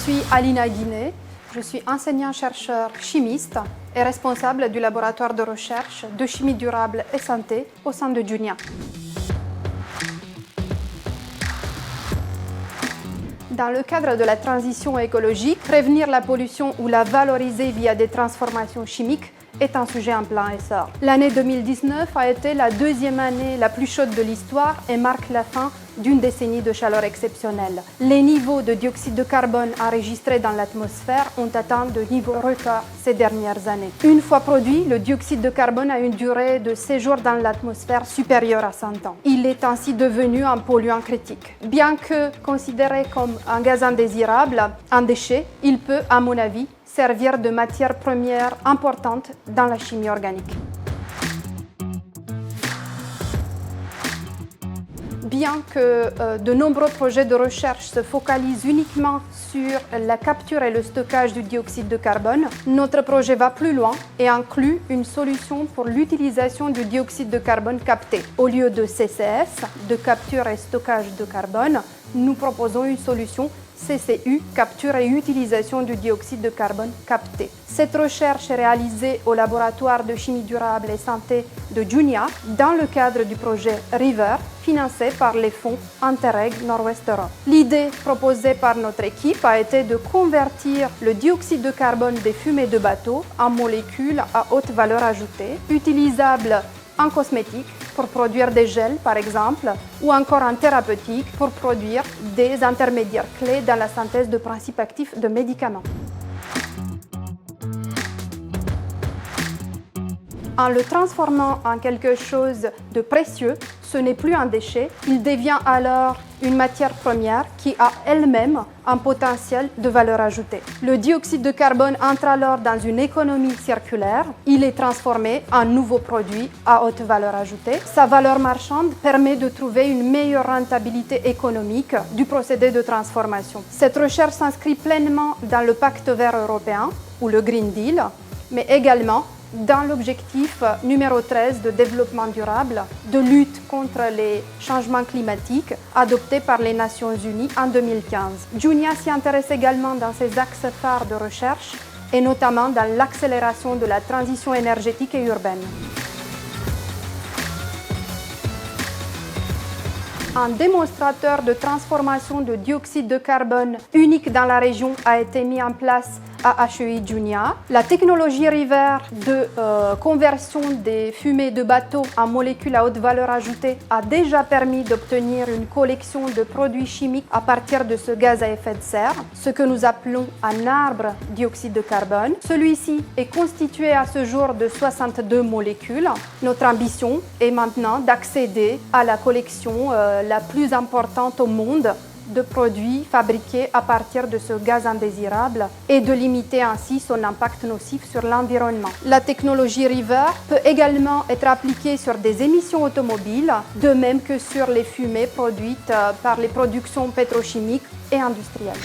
suis Alina Guiné, je suis enseignant-chercheur chimiste et responsable du laboratoire de recherche de chimie durable et santé au sein de Junia. Dans le cadre de la transition écologique, prévenir la pollution ou la valoriser via des transformations chimiques est un sujet en plein essor. L'année 2019 a été la deuxième année la plus chaude de l'histoire et marque la fin d'une décennie de chaleur exceptionnelle. Les niveaux de dioxyde de carbone enregistrés dans l'atmosphère ont atteint de niveaux records ces dernières années. Une fois produit, le dioxyde de carbone a une durée de séjour dans l'atmosphère supérieure à 100 ans. Il est ainsi devenu un polluant critique. Bien que considéré comme un gaz indésirable, un déchet, il peut, à mon avis, servir de matière première importante dans la chimie organique. Bien que de nombreux projets de recherche se focalisent uniquement sur la capture et le stockage du dioxyde de carbone, notre projet va plus loin et inclut une solution pour l'utilisation du dioxyde de carbone capté. Au lieu de CCS, de capture et stockage de carbone, nous proposons une solution CCU, capture et utilisation du dioxyde de carbone capté. Cette recherche est réalisée au laboratoire de chimie durable et santé de Junia dans le cadre du projet RIVER, financé par les fonds Interreg Nord-Ouest Europe. L'idée proposée par notre équipe a été de convertir le dioxyde de carbone des fumées de bateaux en molécules à haute valeur ajoutée, utilisables en cosmétique pour produire des gels par exemple, ou encore en thérapeutique pour produire des intermédiaires clés dans la synthèse de principes actifs de médicaments. En le transformant en quelque chose de précieux, ce n'est plus un déchet, il devient alors une matière première qui a elle-même un potentiel de valeur ajoutée. Le dioxyde de carbone entre alors dans une économie circulaire, il est transformé en nouveau produit à haute valeur ajoutée. Sa valeur marchande permet de trouver une meilleure rentabilité économique du procédé de transformation. Cette recherche s'inscrit pleinement dans le Pacte vert européen ou le Green Deal, mais également dans l'objectif numéro 13 de développement durable, de lutte contre les changements climatiques adopté par les Nations Unies en 2015. Junia s'y intéresse également dans ses axes phares de recherche et notamment dans l'accélération de la transition énergétique et urbaine. Un démonstrateur de transformation de dioxyde de carbone unique dans la région a été mis en place à HEI Junia. La technologie RIVER de conversion des fumées de bateaux en molécules à haute valeur ajoutée a déjà permis d'obtenir une collection de produits chimiques à partir de ce gaz à effet de serre, ce que nous appelons un arbre dioxyde de carbone. Celui-ci est constitué à ce jour de 62 molécules. Notre ambition est maintenant d'accéder à la collection la plus importante au monde de produits fabriqués à partir de ce gaz indésirable et de limiter ainsi son impact nocif sur l'environnement. La technologie RIVER peut également être appliquée sur des émissions automobiles, de même que sur les fumées produites par les productions pétrochimiques et industrielles.